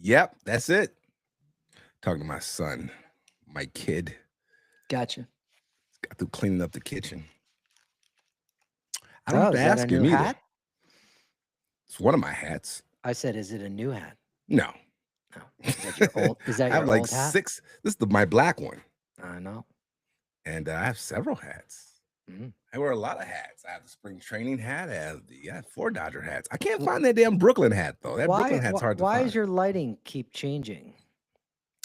Yep, that's it. Talking to my son, my kid. Gotcha. Got through cleaning up the kitchen. I don't have Oh, to is that a ask new him either. hat? It's one of my hats. I said, is it a new hat? No. No. Is that your old? Is that I have your like old hat? 6. This is my black one. I know. And I have several hats. Mm. I wear a lot of hats. I have the spring training hat. I have the 4 Dodger hats. I can't find that damn Brooklyn hat, though. That Brooklyn hat's hard to Why find. does your lighting keep changing?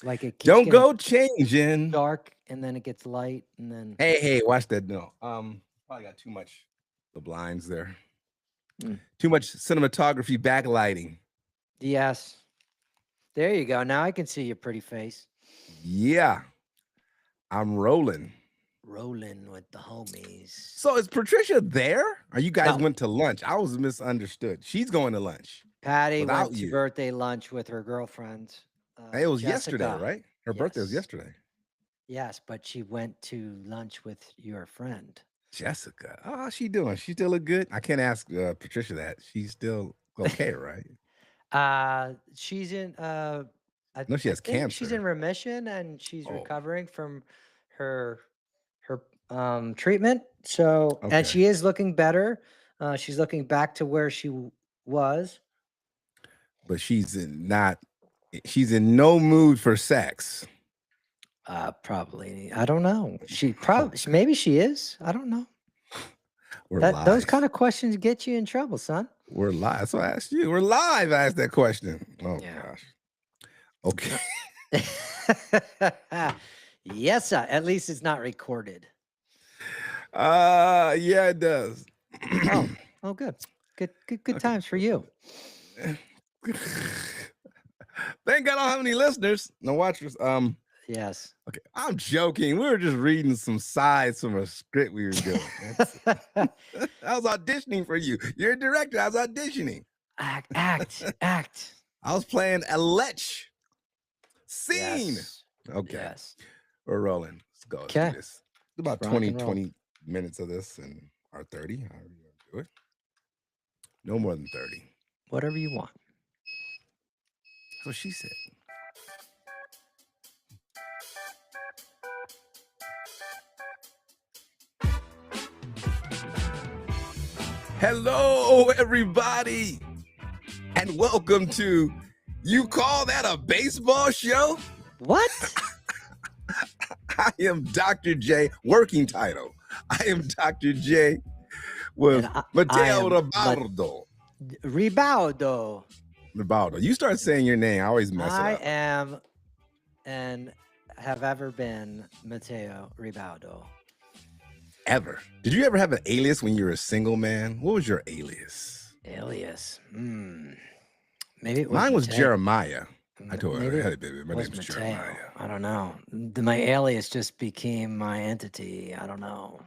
Like it keeps Don't getting go changing. dark and then it gets light and then. Hey, watch that. No. Probably got too much the blinds there. Mm. Too much cinematography backlighting. Yes. There you go. Now I can see your pretty face. Yeah. I'm rolling. Rolling with the homies. So is Patricia there? Or you guys No. went to lunch? I was misunderstood. She's going to lunch. Patty Without went to you. birthday lunch with her girlfriend. It was Jessica. yesterday, right? Her birthday was Yes. yesterday. Yes, but she went to lunch with your friend. Jessica. Oh, how's she doing? She still look good? I can't ask Patricia that. She's still okay, right? She's in No, she has think she's cancer. in remission and she's Oh. recovering from her treatment. So Okay. and she is looking better. She's looking back to where she was. But she's in no mood for sex. Probably. I don't know. She probably maybe she is. I don't know. Those kind of questions get you in trouble, son. We're live. So I asked you. We're live. I asked that question. Oh gosh. Okay. Yes, sir. At least it's not recorded. Yeah, it does. Oh, good. Good times for you. Thank God I don't have any listeners, no watchers. Yes. Okay, I'm joking. We were just reading some sides from a script we were doing. I was auditioning for you. You're a director. I was auditioning. Act. I was playing a lech scene. Yes. Okay. Yes. We're rolling. Let's go. Let's do this. It's about 20 minutes of this and our 30. How are you going to do it? No more than 30. Whatever you want. That's what she said. Hello, everybody, and welcome to You Call That a Baseball Show? What? I am Dr. J, working title. I am Dr. J with Mateo Ribaldo. Ribaldo. You start saying your name. I always mess it up. I am and have ever been Mateo Ribaldo. Ever. Did you ever have an alias when you were a single man? What was your alias? Maybe it was Mine was Mateo. Jeremiah. I told her, hey, baby, my name is Jeremiah. I don't know. My alias just became my entity. I don't know.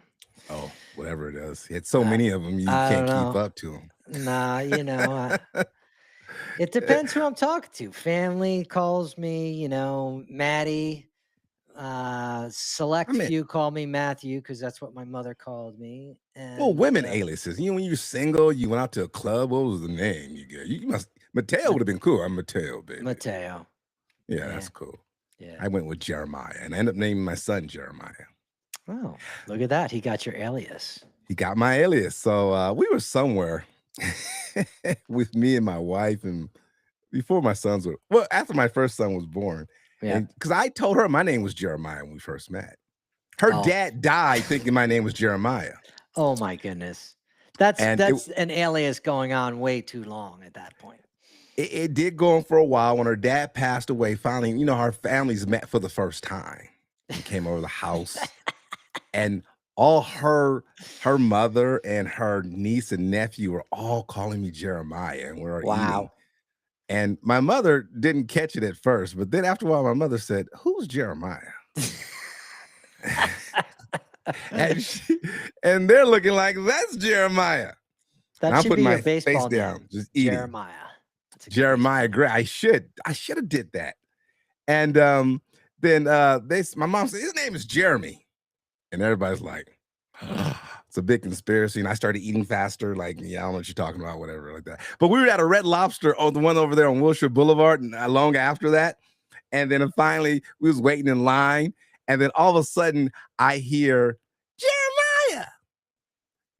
Oh, whatever it is. He had so many of them, you can't keep up to them. Nah, it depends who I'm talking to. Family calls me, Maddie. Select few call me Matthew because that's what my mother called me. And, well, women aliases. When you're single, you went out to a club. What was the name you get? Mateo would have been cool. I'm Mateo, baby. Mateo. Yeah, that's cool. Yeah. I went with Jeremiah, and I ended up naming my son Jeremiah. Oh, look at that. He got your alias. He got my alias. So we were somewhere with me and my wife, and before my sons were, well, after my first son was born. Yeah. Because I told her my name was Jeremiah when we first met. Her dad died thinking my name was Jeremiah. Oh my goodness. That's an alias going on way too long at that point. It did go on for a while. When her dad passed away, finally, our families met for the first time. He came over the house. And all her mother and her niece and nephew were all calling me Jeremiah. And we were eating. And my mother didn't catch it at first, but then after a while, my mother said, "Who's Jeremiah?" and they're looking like, "That's Jeremiah." That should be your baseball name. Just eating. Jeremiah Gray. I should have did that. And then my mom said, "His name is Jeremy," and everybody's like, It's a big conspiracy. And I started eating faster. Like, yeah, I don't know what you're talking about, whatever, like that. But we were at a Red Lobster, the one over there on Wilshire Boulevard, and long after that. And then finally, we was waiting in line. And then all of a sudden, I hear Jeremiah.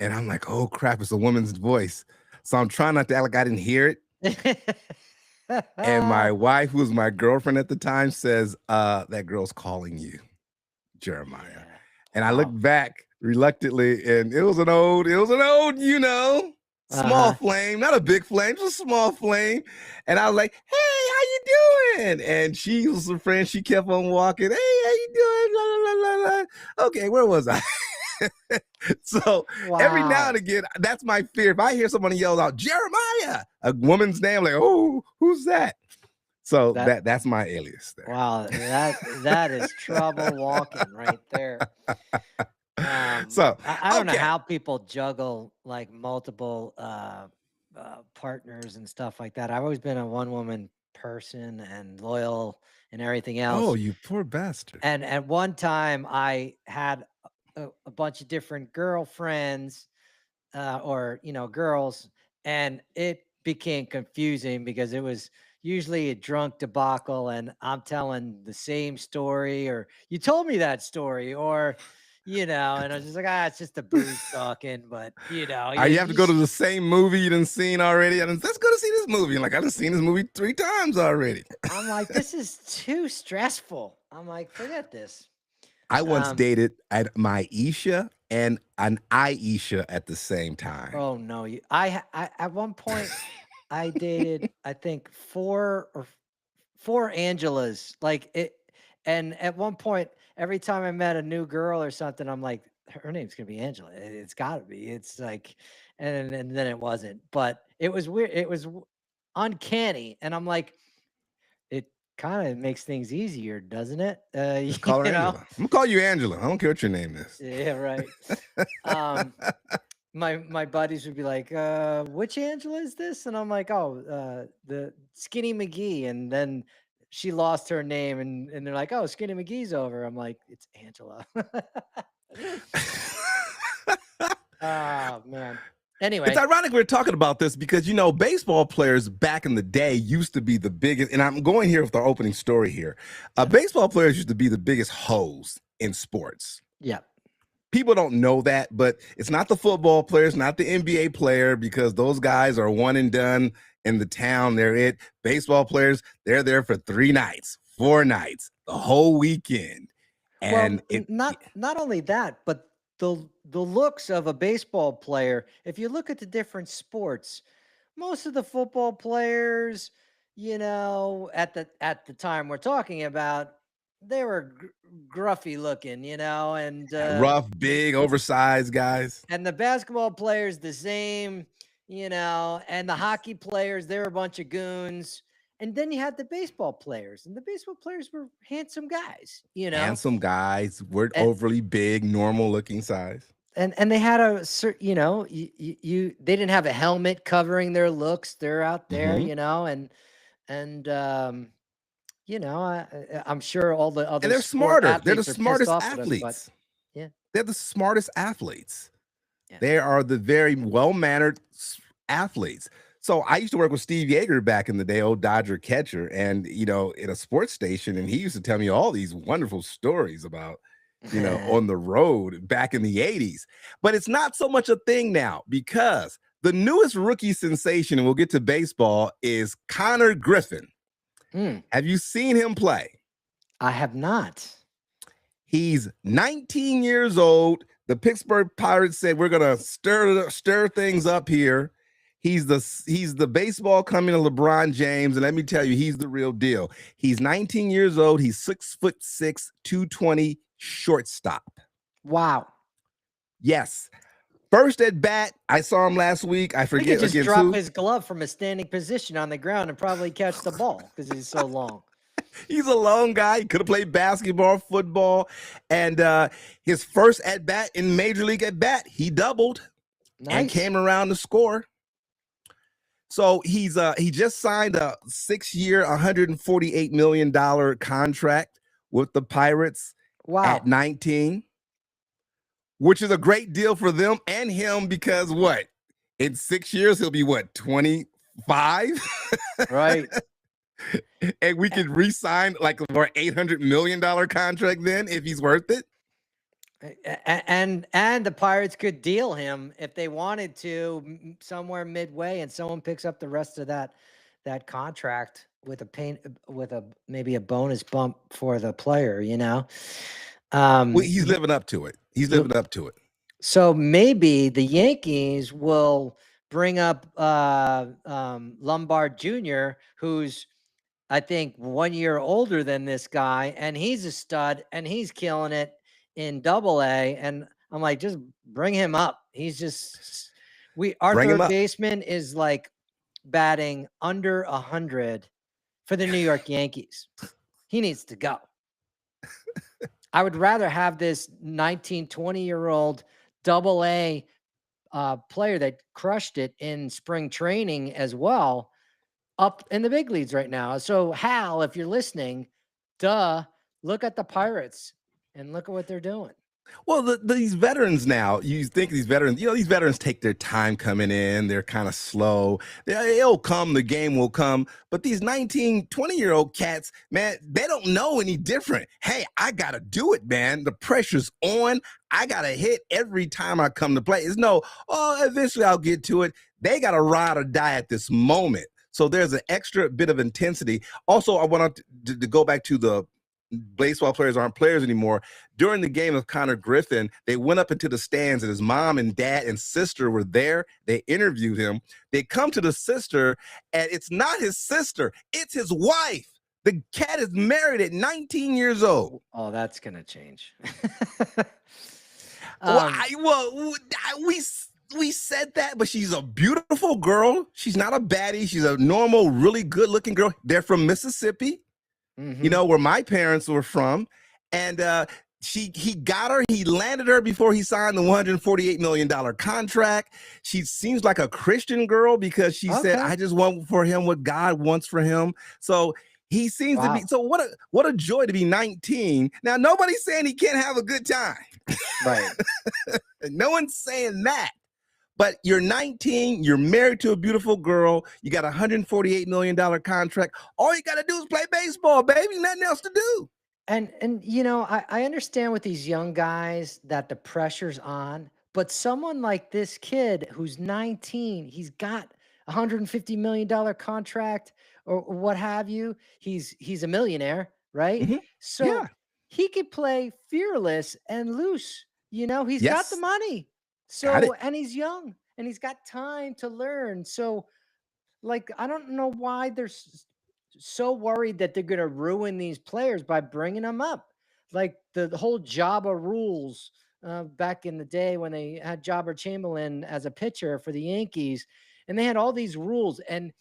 And I'm like, oh, crap, it's a woman's voice. So I'm trying not to act like I didn't hear it. And my wife, who was my girlfriend at the time, says, that girl's calling you, Jeremiah. Yeah. And I looked back reluctantly, and it was an old, small flame, not a big flame, just a small flame. And I was like, hey, how you doing? And she was a friend. She kept on walking. Hey, how you doing? La, la, la, la. Okay, where was I? So every now and again, that's my fear. If I hear someone yell out, Jeremiah, a woman's name, I'm like, oh, who's that? So that's my alias there. Wow, that is trouble walking right there. So I don't know how people juggle like multiple partners and stuff like that. I've always been a one-woman person and loyal and everything else. Oh, you poor bastard. And at one time I had a bunch of different girlfriends or, girls, and it became confusing because it was usually a drunk debacle and I'm telling the same story, or you told me that story, or and I was just like, it's just a booze talking, but you have to go to the same movie you done seen already. Let's go to see this movie. And like, I done seen this movie 3 times already. I'm like, this is too stressful. I'm like, forget this. I once dated an Maisha and an Aisha at the same time. Oh no, I at one point I dated, I think 4 Angelas, like it. And at one point, every time I met a new girl or something, I'm like, her name's gonna be Angela. It's gotta be. It's like, and then it wasn't. But it was weird. It was uncanny, and I'm like, it kind of makes things easier, doesn't it? Call her Angela. I'm gonna call you Angela. I don't care what your name is. Yeah, right. My buddies would be like, which Angela is this? And I'm like, oh, the Skinny McGee. And then she lost her name, and they're like, oh, Skinny McGee's over. I'm like, it's Angela. Oh, man. Anyway. It's ironic we're talking about this because, baseball players back in the day used to be the biggest, and I'm going here with our opening story here. Baseball players used to be the biggest hoes in sports. Yeah. People don't know that, but it's not the football players, not the NBA player, because those guys are one and done in the town. They're it. Baseball players, they're there for 3 nights, 4 nights, the whole weekend. And not only that, but the looks of a baseball player, if you look at the different sports, most of the football players, at the time we're talking about, they were gruffy looking, and rough, big, oversized guys. And the basketball players the same, and the hockey players, they're a bunch of goons. And then you had the baseball players, and the baseball players were handsome guys, Handsome guys, weren't overly big, normal looking size. And they had a certain, they didn't have a helmet covering their looks. They're out there, I'm sure all the other, and they're smarter. They're the smartest athletes. Yeah, they're the smartest athletes. Yeah. They are the very well-mannered athletes. So I used to work with Steve Yeager back in the day, old Dodger catcher, and in a sports station, and he used to tell me all these wonderful stories about on the road back in the 80s. But it's not so much a thing now because the newest rookie sensation, and we'll get to baseball, is Connor Griffin. Have you seen him play? I have not. He's 19 years old. The Pittsburgh Pirates said, we're going to stir things up here. He's the baseball coming to LeBron James, and let me tell you, he's the real deal. He's 19 years old. He's 6'6", 220 shortstop. Wow. Yes. First at bat, I saw him last week. I forget. He could just drop his glove from a standing position on the ground and probably catch the ball because he's so long. He's a long guy. He could have played basketball, football, and his first at bat in Major League at bat, he doubled and came around to score. So he just signed a 6-year, $148 million contract with the Pirates. Wow. At 19. which is a great deal for them and him because what? In 6 years, he'll be what, 25? Right. And we could re-sign like for $800 million contract then if he's worth it. And the Pirates could deal him if they wanted to somewhere midway, and someone picks up the rest of that contract with maybe a bonus bump for the player, you know. Well, he's living up to it. He's living up to it. So maybe the Yankees will bring up Lombard Jr., who's I think 1 year older than this guy, and he's a stud, and he's killing it in Double-A. And I'm like, just bring him up. He's just our third baseman is like batting under 100 for the New York Yankees. He needs to go. I would rather have this 19, 20-year-old Double-A player that crushed it in spring training as well up in the big leagues right now. So Hal, if you're listening, look at the Pirates and look at what they're doing. Well, these veterans now, you think these veterans, these veterans take their time coming in. They're kind of slow. It'll come, the game will come. But these 19, 20-year-old cats, man, they don't know any different. Hey, I got to do it, man. The pressure's on. I got to hit every time I come to play. It's eventually I'll get to it. They got to ride or die at this moment. So there's an extra bit of intensity. Also, I want to go back to the baseball players aren't players anymore. During the game of Connor Griffin, they went up into the stands and his mom and dad and sister were there. They interviewed him. They come to the sister and it's not his sister. It's his wife. The cat is married at 19 years old. Oh, that's going to change. We said that, but she's a beautiful girl. She's not a baddie. She's a normal, really good looking girl. They're from Mississippi. Mm-hmm. Where my parents were from. And he got her. He landed her before he signed the $148 million contract. She seems like a Christian girl because she said, I just want for him what God wants for him. So he seems to be. So what a joy to be 19. Now, nobody's saying he can't have a good time. Right. No one's saying that. But you're 19, you're married to a beautiful girl, you got a $148 million contract. All you got to do is play baseball, baby. Nothing else to do. And I understand with these young guys that the pressure's on, but someone like this kid who's 19, he's got a $150 million contract or what have you. He's a millionaire, right? Mm-hmm. So he could play fearless and loose. He's got the money. So, and he's young and he's got time to learn. So, I don't know why they're so worried that they're going to ruin these players by bringing them up. Like the whole Jabba rules back in the day when they had Jabba Chamberlain as a pitcher for the Yankees, and they had all these rules, and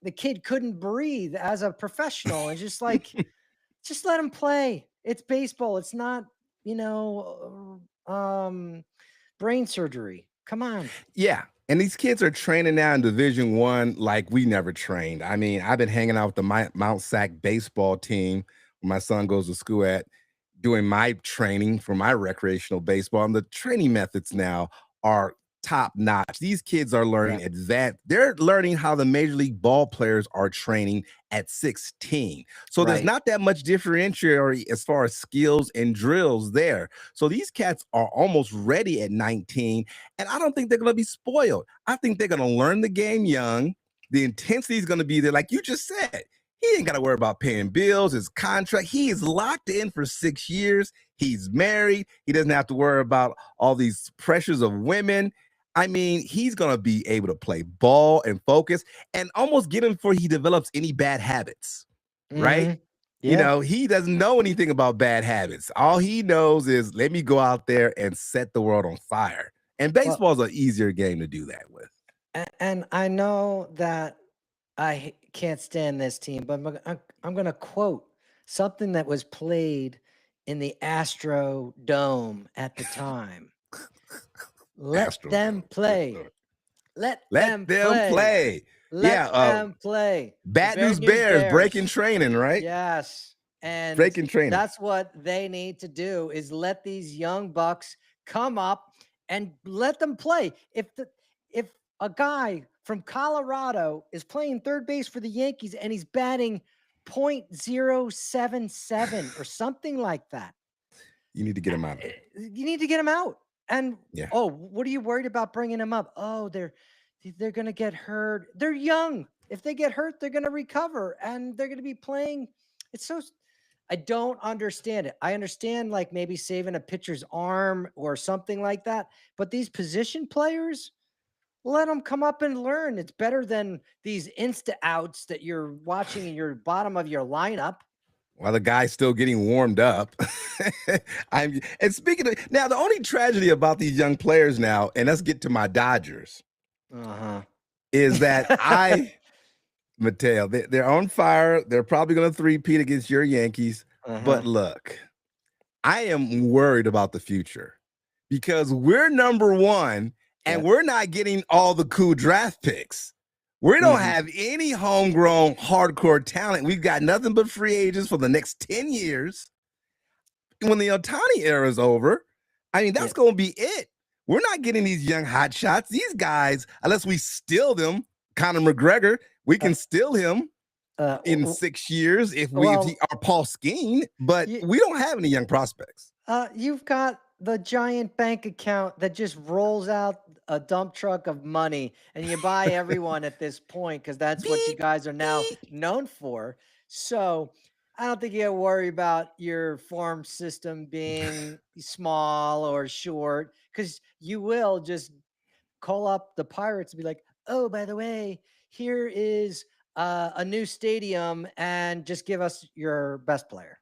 the kid couldn't breathe as a professional, and just let him play. It's baseball. It's not, brain surgery. Come on. Yeah. And these kids are training now in Division I like we never trained. I mean, I've been hanging out with the Mount Sac baseball team where my son goes to school at, doing my training for my recreational baseball. And the training methods now are top notch. These kids are learning advanced. They're learning how the Major League ball players are training at 16. So there's not that much differentiation as far as skills and drills there. So these cats are almost ready at 19. And I don't think they're going to be spoiled. I think they're going to learn the game young. The intensity is going to be there. Like you just said, he ain't got to worry about paying bills, his contract. He is locked in for 6 years. He's married. He doesn't have to worry about all these pressures of women. I mean, he's going to be able to play ball and focus and almost get him before he develops any bad habits, right? Yeah. He doesn't know anything about bad habits. All he knows is let me go out there and set the world on fire. And baseball is an easier game to do that with. And I know that I can't stand this team, but I'm going to quote something that was played in the Astro Dome at the time. Let them play. Let them play. Let them play. Bad News Bears breaking training, right? Yes. And breaking training. That's what they need to do is let these young bucks come up and let them play. If a guy from Colorado is playing third base for the Yankees and he's batting .077 or something like that, You need to get him out of there. you need to get him out. And Yeah. oh, what are you worried about bringing him up? Oh, they're going to get hurt. They're young. If they get hurt, they're going to recover and they're going to be playing. It's so I don't understand it. I understand like maybe saving a pitcher's arm or something like that, but these position players, let them come up and learn. It's better than these insta outs that you're watching in your bottom of your lineup. While the guy's still getting warmed up. And speaking of now, the only tragedy about these young players now, and let's get to my Dodgers, is that Mateo, they're on fire. They're probably going to three-peat against your Yankees. But look, I am worried about the future because we're number one and we're not getting all the cool draft picks. We don't have any homegrown hardcore talent. We've got nothing but free agents for the next 10 years. When the Ohtani era is over, I mean, that's going to be it. We're not getting these young hot shots. These guys, unless we steal them, Conor McGregor, we can steal him in 6 years if we are Paul Skeen, but we don't have any young prospects. You've got the giant bank account that just rolls out a dump truck of money and you buy everyone at this point because that's what you guys are now known for. So I don't think you have to worry about your farm system being small or short because you will just call up the Pirates and be like, oh, by the way, here is a new stadium and just give us your best player.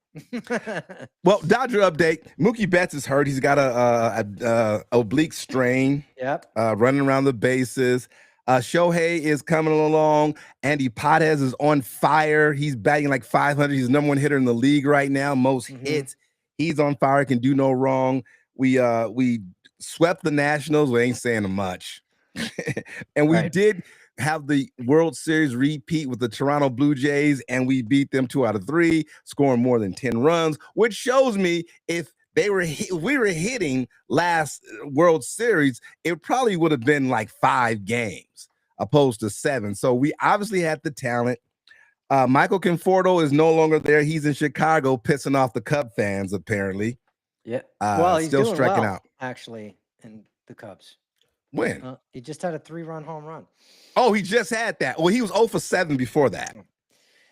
Well, Dodger update. Mookie Betts is hurt. He's got a oblique strain. Running around the bases. Shohei is coming along. Andy Potez is on fire. He's batting like 500. He's the number one hitter in the league right now. Most hits. He's on fire. Can do no wrong. We swept the Nationals. We ain't saying much. And we did have the World Series repeat with the Toronto Blue Jays, and we beat them 2 out of 3, scoring more than 10 runs, which shows me if we were hitting last World Series, it probably would have been like 5 games opposed to 7. So we obviously had the talent. Michael Conforto is no longer there. He's in Chicago pissing off the Cub fans, apparently. Yeah. Well, he's still doing striking well, out. Actually, in the Cubs. When? He just had a 3-run home run. Oh, he just had that. Well, he was 0 for 7 before that.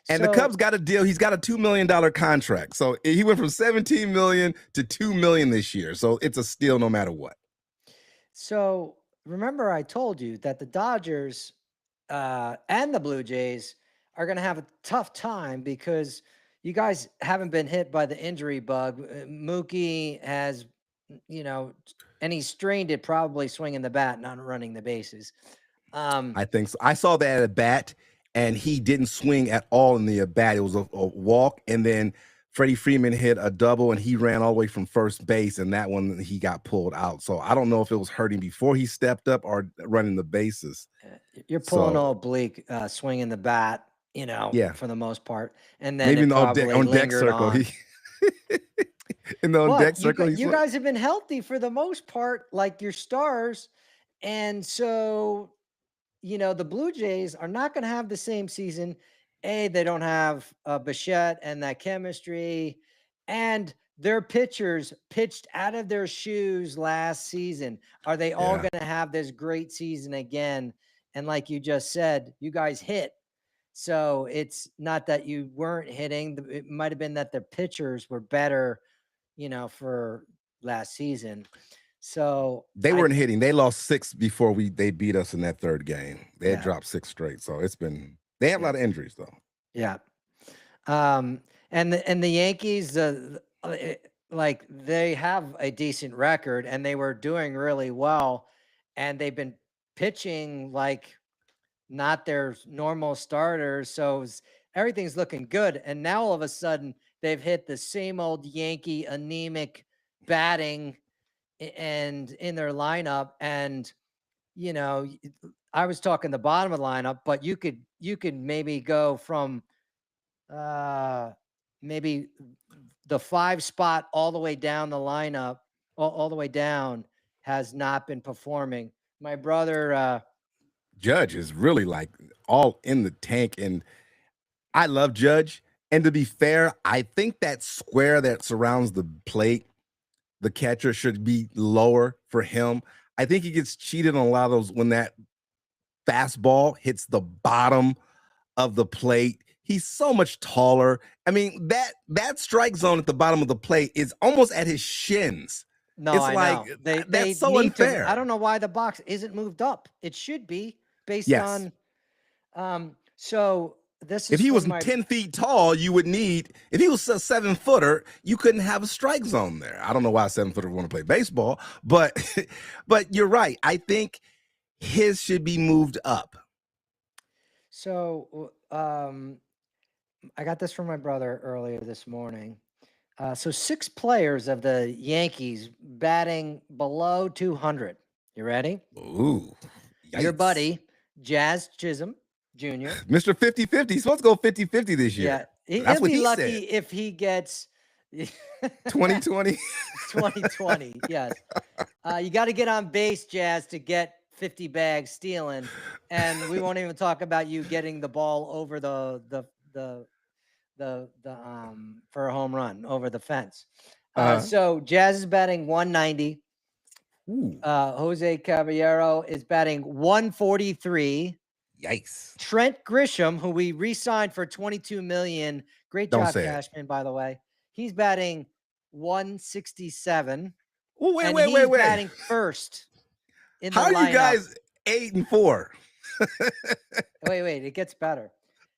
And the Cubs got a deal. He's got a $2 million contract. So he went from $17 million to $2 million this year. So it's a steal no matter what. So remember I told you that the Dodgers and the Blue Jays are going to have a tough time because you guys haven't been hit by the injury bug. Mookie has, and he strained it probably swinging the bat, not running the bases. I think so. I saw that at bat, and he didn't swing at all in the at bat. It was a walk, and then Freddie Freeman hit a double, and he ran all the way from first base, and that one he got pulled out. So I don't know if it was hurting before he stepped up or running the bases. You're pulling all oblique, swinging the bat, for the most part, and then maybe on deck circle. In the on deck circle, you guys have been healthy for the most part, like your stars, and so. The Blue Jays are not going to have the same season. They don't have Bichette and that chemistry, and their pitchers pitched out of their shoes last season. Are they all going to have this great season again? And like you just said, you guys hit. So it's not that you weren't hitting. It might have been that the pitchers were better, for last season. So they weren't hitting. They lost 6 before they beat us in that 3rd game. They had dropped 6 straight. So they have a lot of injuries though. Yeah. And the Yankees, they have a decent record and they were doing really well, and they've been pitching like not their normal starters. So everything's looking good. And now all of a sudden they've hit the same old Yankee anemic batting and in their lineup. And I was talking the bottom of the lineup, but you could maybe go from maybe the 5 spot all the way down the lineup all the way down has not been performing. My brother, Judge is really like all in the tank, and I love Judge. And to be fair, I think that square that surrounds the plate, the catcher should be lower for him. I think he gets cheated on a lot of those when that fastball hits the bottom of the plate. He's so much taller. I mean, that strike zone at the bottom of the plate is almost at his shins. no, It's I like know they that's so need to. I unfair. don't know why the box isn't moved up. It should be based Yes. on. So this If is he was from my 10 feet tall, you would need, if he was a 7-footer, you couldn't have a strike zone there. I don't know why a 7-footer would want to play baseball, but but you're right. I think his should be moved up. So I got this from my brother earlier this morning. So 6 players of the Yankees batting below 200. You ready? Ooh, Your yikes. buddy, Jazz Chisholm Jr. Mr. 50-50. He's supposed to go 50-50 this Yeah, year. he'll That's what be he lucky said. if he gets 2020. 2020. Yes. You got to get on base, Jazz, to get 50 bags stealing. And we won't even talk about you getting the ball over for a home run over the fence. So Jazz is batting 190. Ooh, Jose Caballero is batting 143. yikes. Trent Grisham, who we re-signed for 22 million, great Don't job, say it. Cashman, by the way. He's batting 167. Oh, wait, and wait, he's wait, wait. batting first in the How are lineup. you guys 8-4? Wait, it gets better.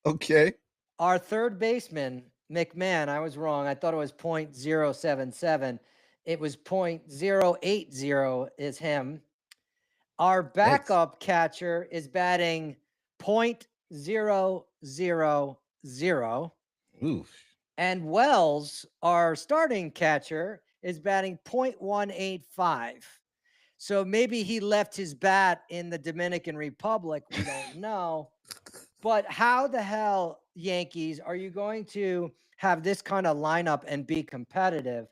Okay. Our third baseman, McMahon, I was wrong. I thought it was .077. It was .080 is him. Our backup catcher is batting .000. Oof. And Wells, our starting catcher, is batting .185. So maybe he left his bat in the Dominican Republic. We don't know. But how the hell, Yankees, are you going to have this kind of lineup and be competitive?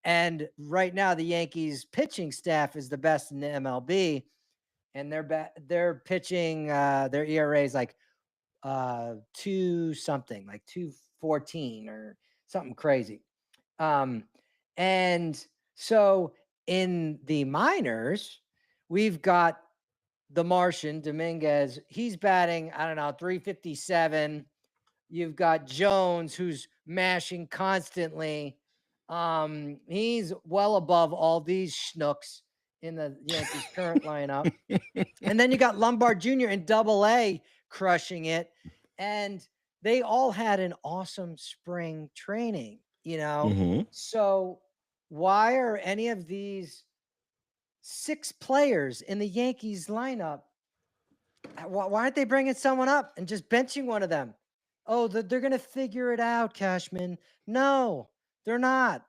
And right now, the Yankees pitching staff is the best in the MLB, and they're pitching. Their ERA is like 2 something, like 2.14 or something crazy. And so in the minors, we've got the Martian Dominguez. He's batting, I don't know, 357. You've got Jones, who's mashing constantly. He's well above all these schnooks in the Yankees current lineup. And then you got Lombard Jr. in Double-A crushing it. And they all had an awesome spring training, Mhm. So why are any of these 6 players in the Yankees lineup, why aren't they bringing someone up and just benching one of them? Oh, they're going to figure it out, Cashman. No, they're not.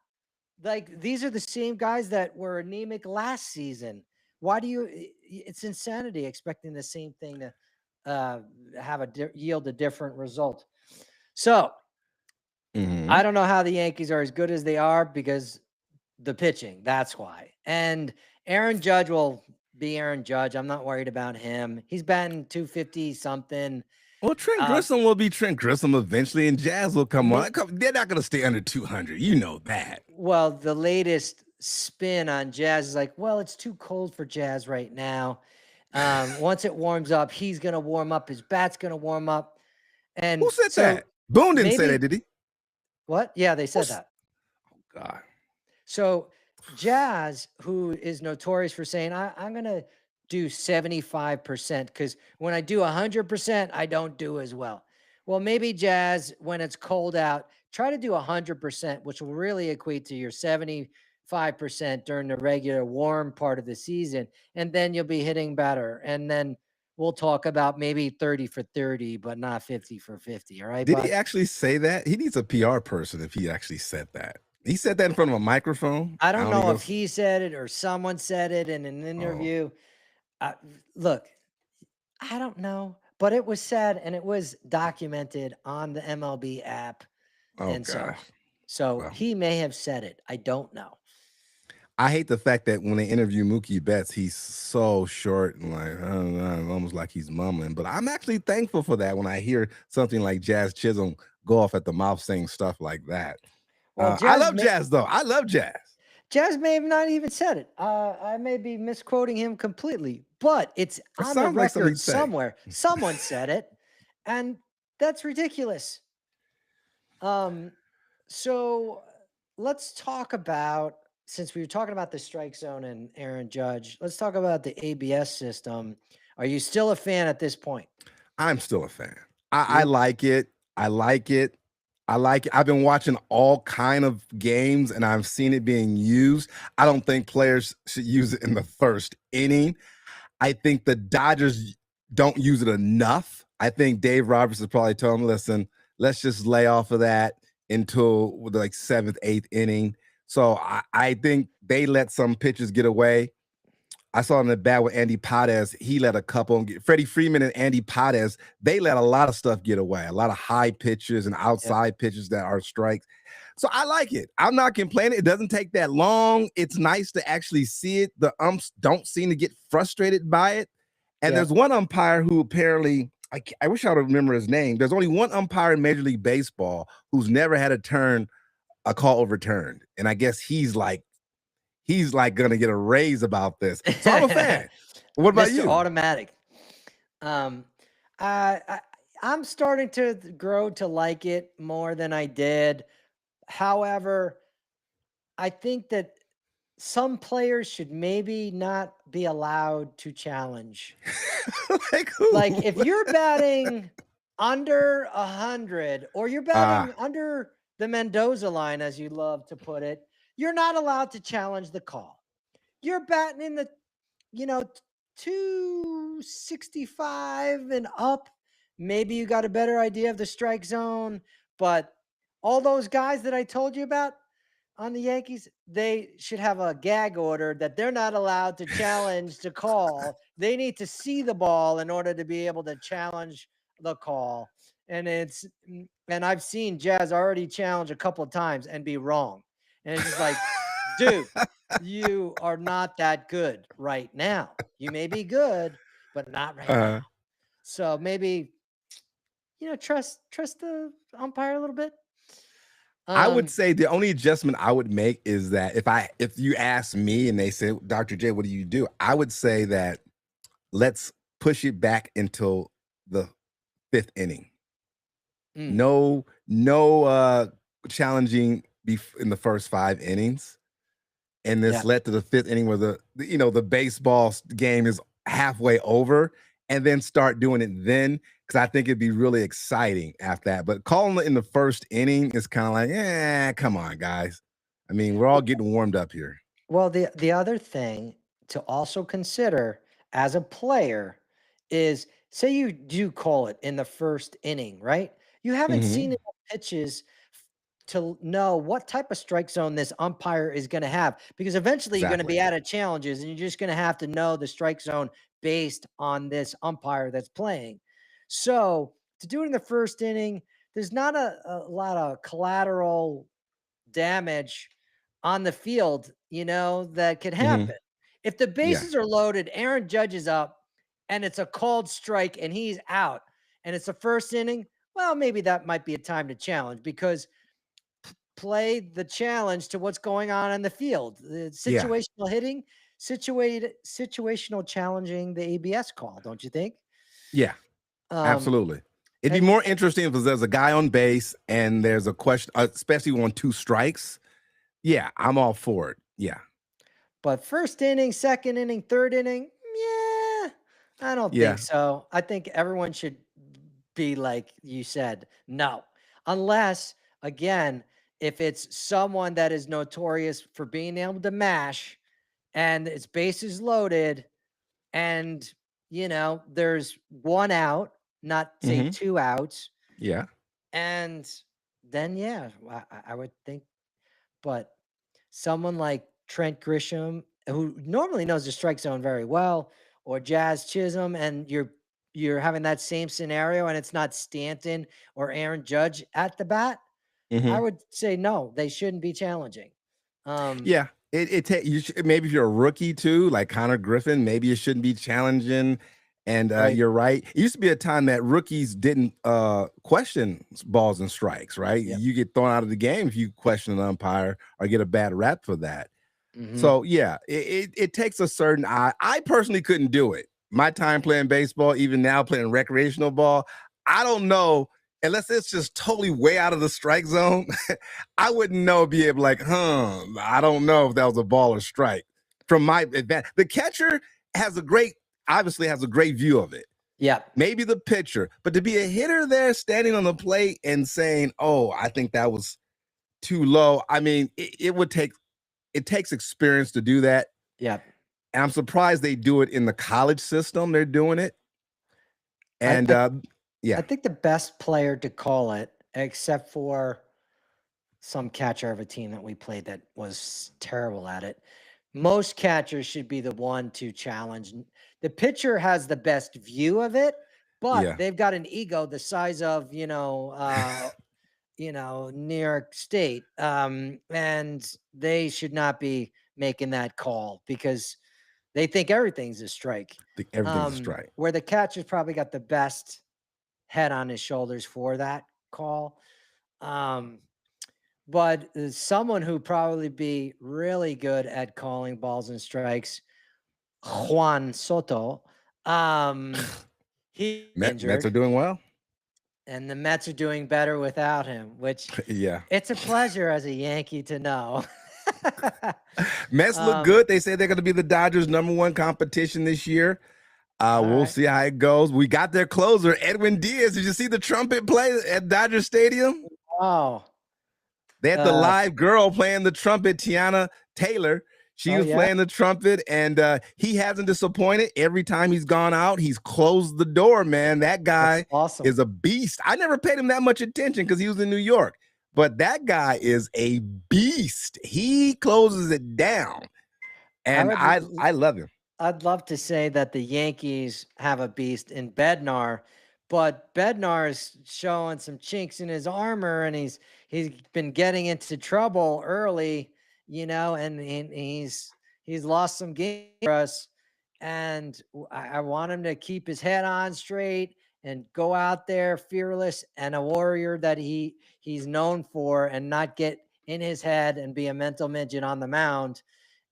Like, these are the same guys that were anemic last season. Why do you? It's insanity expecting the same thing to yield a different result. So Mhm. I don't know how the Yankees are as good as they are because the pitching. That's why. And Aaron Judge will be Aaron Judge. I'm not worried about him. He's batting 250 something. Well, Trent Grissom will be Trent Grissom eventually, and Jazz will come on. They're not going to stay under 200. You know that. Well, the latest spin on Jazz is like, well, it's too cold for Jazz right now. Once it warms up, he's going to warm up. His bat's going to warm up. And who said that? Boone didn't say that, did he? What? Yeah, they said that. Oh, God. So Jazz, who is notorious for saying, I'm going to do 75%, because when I do 100%, I don't do as well. Well, maybe Jazz, when it's cold out, try to do 100%, which will really equate to your 75% during the regular warm part of the season. And then you'll be hitting better. And then we'll talk about maybe 30 for 30, but not 50 for 50. All right. Did he actually say that? He needs a PR person if he actually said that. He said that in front of a microphone. I don't know if he said it or someone said it in an interview. Look, I don't know, but it was said and it was documented on the MLB app. Oh, and gosh. so he may have said it. I don't know. I hate the fact that when they interview Mookie Betts, he's so short and like I don't know, almost like he's mumbling. But I'm actually thankful for that when I hear something like Jazz Chisholm go off at the mouth saying stuff like that. Well, I love Jazz though. I love Jazz. Jazz may have not even said it. I may be misquoting him completely, but it's It on the sounds like something record he'd say. somewhere. Someone said it, and that's ridiculous. So let's talk about, since we were talking about the strike zone and Aaron Judge, let's talk about the ABS system. Are you still a fan at this point? I'm still a fan. I like it. I like it. I like it. I've been watching all kind of games and I've seen it being used. I don't think players should use it in the first inning. I think the Dodgers don't use it enough. I think Dave Roberts is probably telling them, listen, let's just lay off of that until the like 7th, 8th inning. So I think they let some pitchers get away. I saw in the bat with Andy Padez, he let a couple. Freddie Freeman and Andy Padez, they let a lot of stuff get away, a lot of high pitches and outside pitches that are strikes. So I like it. I'm not complaining. It doesn't take that long. It's nice to actually see it. The umps don't seem to get frustrated by it. And there's one umpire who apparently, I wish I would remember his name. There's only one umpire in Major League Baseball who's never had a call overturned. And I guess he's like gonna get a raise about this. So I'm a fan. What about Mr. you? Automatic. I'm starting to grow to like it more than I did. However, I think that some players should maybe not be allowed to challenge. Like who? Like if you're batting under 100 or you're batting under the Mendoza line, as you love to put it, you're not allowed to challenge the call. You're batting in the, 265 and up. Maybe you got a better idea of the strike zone, but all those guys that I told you about on the Yankees, they should have a gag order that they're not allowed to challenge the call. They need to see the ball in order to be able to challenge the call. And I've seen Jazz already challenge a couple of times and be wrong. And it's just like, dude, you are not that good right now. You may be good, but not right now. So maybe, trust the umpire a little bit. I would say the only adjustment I would make is that if you ask me and they say, Dr. J, what do you do? I would say that let's push it back until the 5th inning. No challenging in the first 5 innings. And this led to the 5th inning where the baseball game is halfway over, and then start doing it then, because I think it'd be really exciting after that. But calling it in the first inning is kind of like, come on, guys. I mean, we're all getting warmed up here. Well, the other thing to also consider as a player is, say you do call it in the first inning, right? You haven't seen enough pitches to know what type of strike zone this umpire is going to have, because eventually you're going to be out of challenges and you're just going to have to know the strike zone based on this umpire that's playing. So to do it in the first inning, there's not a lot of collateral damage on the field, that could happen. If the bases are loaded, Aaron Judge is up and it's a called strike and he's out and it's the first inning, well, maybe that might be a time to challenge, because play the challenge to what's going on in the field. The situational hitting, situational challenging the ABS call, don't you think? Yeah, absolutely. It'd be more interesting if there's a guy on base and there's a question, especially on 2 strikes. Yeah, I'm all for it. Yeah. But first inning, second inning, third inning, I don't think so. I think everyone should be like you said, no. Unless, again, if it's someone that is notorious for being able to mash and its bases loaded and, there's 1 out, not say 2 outs. Yeah. And then, I would think, but someone like Trent Grisham, who normally knows the strike zone very well, or Jazz Chisholm, and you're having that same scenario and it's not Stanton or Aaron Judge at the bat, I would say no, they shouldn't be challenging. Yeah, Maybe if you're a rookie too, like Connor Griffin, maybe you shouldn't be challenging. And Right. you're right. It used to be a time that rookies didn't question balls and strikes, right? Yep. You get thrown out of the game if you question an umpire or get a bad rap for that. Mm-hmm. So yeah, it takes a certain eye. I personally couldn't do it. My time playing baseball, even now playing recreational ball, I don't know unless it's just totally way out of the strike zone. I wouldn't know, be able like, I don't know if that was a ball or strike. From my advantage, the catcher obviously has a great view of it. Yeah. Maybe the pitcher, but to be a hitter there standing on the plate and saying, "Oh, I think that was too low." I mean, it takes experience to do that. Yeah. And I'm surprised they do it in the college system. They're doing it. And I think the best player to call it, except for some catcher of a team that we played that was terrible at it, most catchers should be the one to challenge. The pitcher has the best view of it, but they've got an ego the size of, New York State. And they should not be making that call because they think everything's a strike. Everything's a strike. Where the catcher's probably got the best head on his shoulders for that call. But someone who probably be really good at calling balls and strikes, Juan Soto. He Mets are doing well. And the Mets are doing better without him, which it's a pleasure as a Yankee to know. Mets look good. They say they're going to be the Dodgers' #1 competition this year. We'll see how it goes. We got their closer, Edwin Diaz. Did you see the trumpet play at Dodger Stadium? Oh. They had the live girl playing the trumpet, Tiana Taylor. She was playing the trumpet, and he hasn't disappointed. Every time he's gone out, he's closed the door, man. That guy is a beast. I never paid him that much attention because he was in New York, but that guy is a beast. He closes it down, and I love him. I'd love to say that the Yankees have a beast in Bednar, but Bednar is showing some chinks in his armor, and he's been getting into trouble early, and he's lost some games for us. And I want him to keep his head on straight and go out there fearless and a warrior that he's known for, and not get in his head and be a mental midget on the mound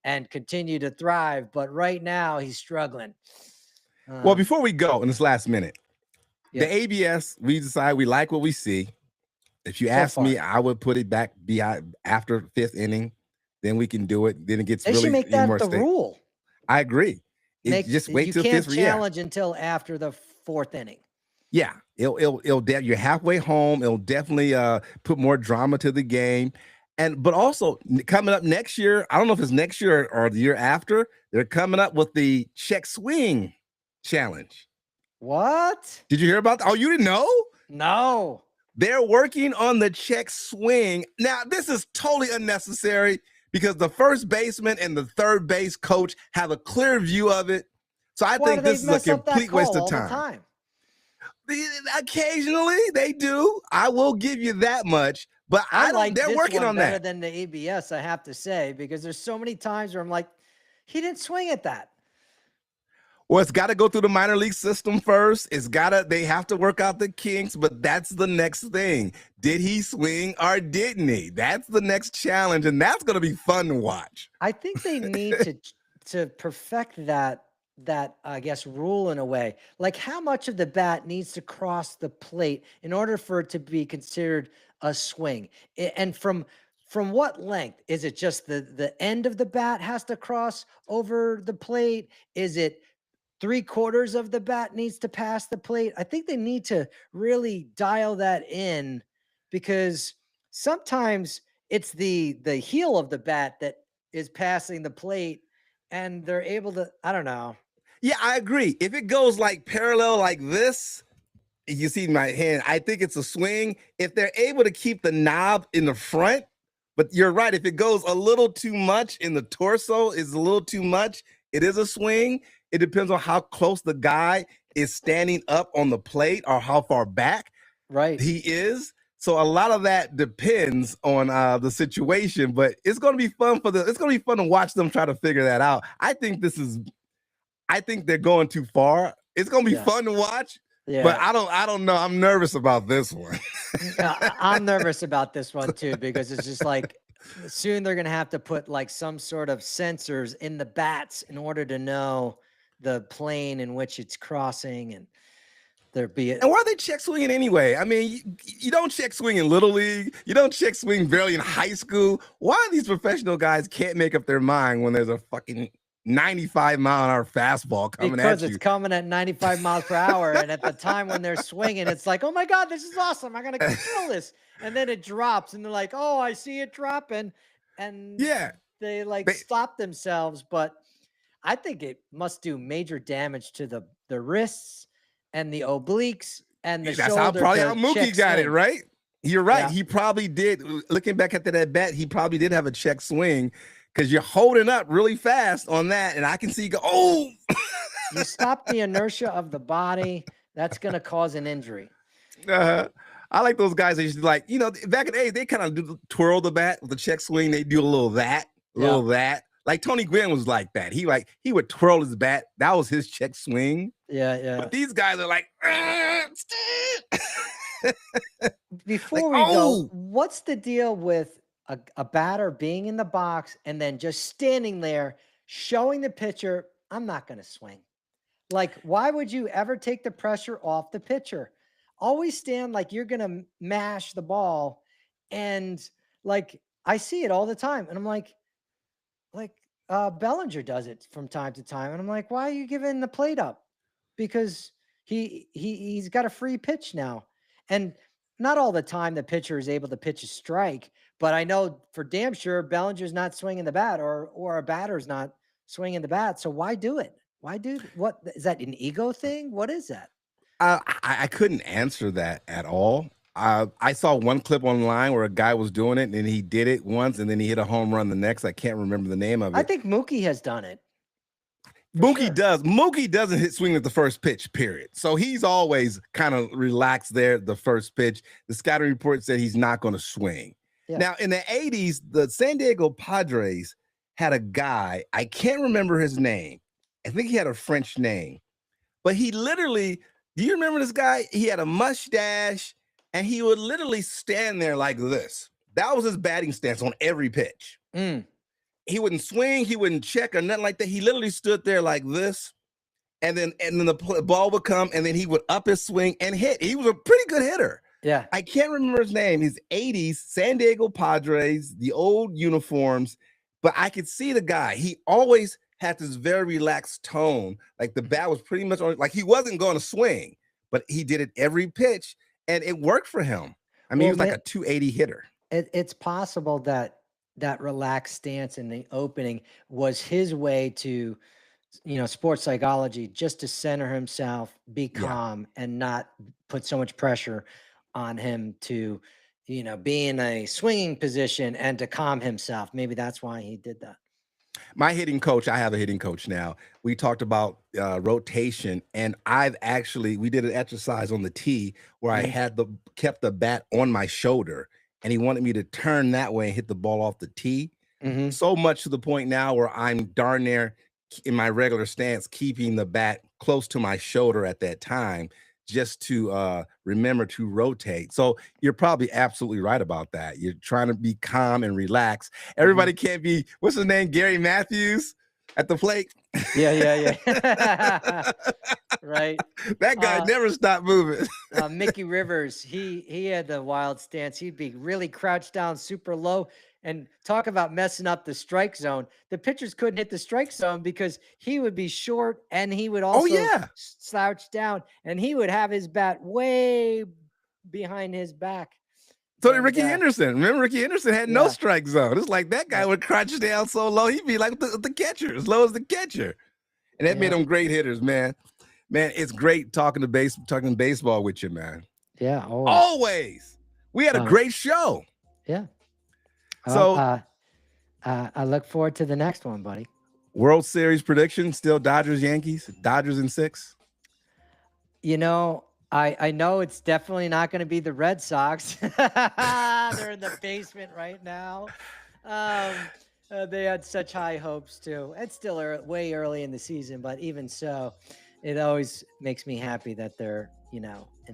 and continue to thrive. But right now he's struggling. Well, before we go in this last minute, the ABS, we decide we like what we see. If you ask me, I would put it back behind after 5th inning. Then we can do it. Then it gets really make that the rule. I agree. Just wait till 5th. You can't challenge until after the 4th inning. Yeah, you're halfway home. It'll definitely put more drama to the game. But also coming up next year, I don't know if it's next year or the year after, they're coming up with the check swing challenge. What? Did you hear about that? Oh, you didn't know? No. They're working on the check swing. Now, this is totally unnecessary because the first baseman and the third base coach have a clear view of it. So I think this is a complete waste of time. Occasionally they do. I will give you that much. But they're working on that. Better than the ABS, I have to say, because there's so many times where I'm like, he didn't swing at that. Well, it's got to go through the minor league system first. They have to work out the kinks, but that's the next thing. Did he swing or didn't he? That's the next challenge, and that's going to be fun to watch. I think they need to perfect that I guess rule in a way. Like, how much of the bat needs to cross the plate in order for it to be considered a swing? And from what length? Is it just the end of the bat has to cross over the plate? Is it 3/4 of the bat needs to pass the plate? I think they need to really dial that in, because sometimes it's the heel of the bat that is passing the plate, and they're able to, I don't know. Yeah, I agree. If it goes like parallel like this, you see my hand, I think it's a swing. If they're able to keep the knob in the front, but you're right, if it goes a little too much in the torso, is a little too much, it is a swing. It depends on how close the guy is standing up on the plate or how far back he is. So a lot of that depends on the situation, but it's going to be fun it's going to be fun to watch them try to figure that out. I think they're going too far. It's going to be fun to watch, but I don't know. I'm nervous about this one. I'm nervous about this one too, because it's just like soon they're going to have to put like some sort of sensors in the bats in order to know the plane in which it's crossing, and and why are they check swinging anyway? I mean, you don't check swing in Little League. You don't check swing barely in high school. Why these professional guys can't make up their mind when there's a fucking 95-mile-an-hour fastball coming at you? Because it's coming at 95 miles per hour. And at the time when they're swinging, it's like, oh my God, this is awesome. I'm going to control this. And then it drops and they're like, oh, I see it dropping. And they stop themselves. But I think it must do major damage to the wrists and the obliques and the shoulder. That's probably how Mookie got it, right? You're right. He probably did. Looking back at that bet, he probably did have a check swing, because you're holding up really fast on that, and I can see you go, oh! You stop the inertia of the body. That's going to cause an injury. I like those guys that used to, like, back in the day, they kind of twirl the bat with the check swing. They do a little that, that. Like Tony Gwynn was like that. He would twirl his bat. That was his check swing. Yeah. But these guys are like, before we go, what's the deal with a batter being in the box and then just standing there showing the pitcher, I'm not going to swing? Like, why would you ever take the pressure off the pitcher? Always stand like you're going to mash the ball. And like, I see it all the time. And I'm like, Bellinger does it from time to time. And I'm like, why are you giving the plate up? Because he's got a free pitch now. And not all the time the pitcher is able to pitch a strike, but I know for damn sure Bellinger's not swinging the bat, or a batter's not swinging the bat. So why do it? What is that, an ego thing? What is that? I couldn't answer that at all. I saw one clip online where a guy was doing it, and he did it once, and then he hit a home run the next. I can't remember the name of it. I think Mookie has done it. Mookie does. Mookie doesn't hit swing at the first pitch, period. So he's always kind of relaxed there the first pitch. The scouting report said he's not going to swing. Yeah. Now, in the 80s, the San Diego Padres had a guy, I can't remember his name. I think he had a French name. But he literally, do you remember this guy? He had a mustache, and he would literally stand there like this. That was his batting stance on every pitch. He wouldn't swing, he wouldn't check or nothing like that. He literally stood there like this, and then the ball would come, and then he would up his swing and hit. He was a pretty good hitter. Yeah. I can't remember his name. His 80s San Diego Padres, the old uniforms, but I could see the guy. He always had this very relaxed tone. Like the bat was pretty much on, like he wasn't going to swing, but he did it every pitch, and it worked for him. I mean, he was like a 280 hitter. It's possible that relaxed stance in the opening was his way to, sports psychology, just to center himself, be calm, and not put so much pressure on him to, be in a swinging position and to calm himself. Maybe that's why he did that. My hitting coach, I have a hitting coach now. We talked about rotation, and we did an exercise on the tee where I kept the bat on my shoulder, and he wanted me to turn that way and hit the ball off the tee. So much to the point now where I'm darn near in my regular stance, keeping the bat close to my shoulder at that time, just to remember to rotate. So you're probably absolutely right about that. You're trying to be calm and relax. Everybody can't be, what's his name? Gary Matthews at the plate. Yeah. Right. That guy never stopped moving. Mickey Rivers, he had the wild stance. He'd be really crouched down super low, and talk about messing up the strike zone. The pitchers couldn't hit the strike zone because he would be short, and he would also slouch down, and he would have his bat way behind his back. So did Ricky Henderson. Remember, Ricky Henderson had no strike zone. It's like that guy would crouch down so low, he'd be like the catcher, as low as the catcher. And that made them great hitters, man. Man, it's great talking baseball with you, man. Yeah, always. We had a great show. Yeah. So I look forward to the next one, buddy. World Series prediction, still Dodgers, Yankees, Dodgers in 6. I know it's definitely not going to be the Red Sox. They're in the basement right now. They had such high hopes too. It's still way early in the season, but even so, it always makes me happy that they're, in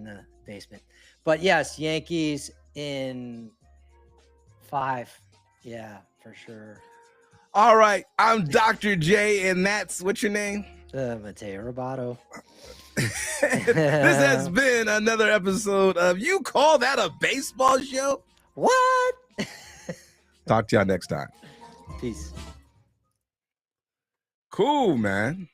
the basement. But yes, Yankees in 5. Yeah, for sure. All right. I'm Dr. J, and that's what's your name? Mateo Roboto. This has been another episode of You Call That a Baseball Show? What? Talk to y'all next time. Peace. Cool, man.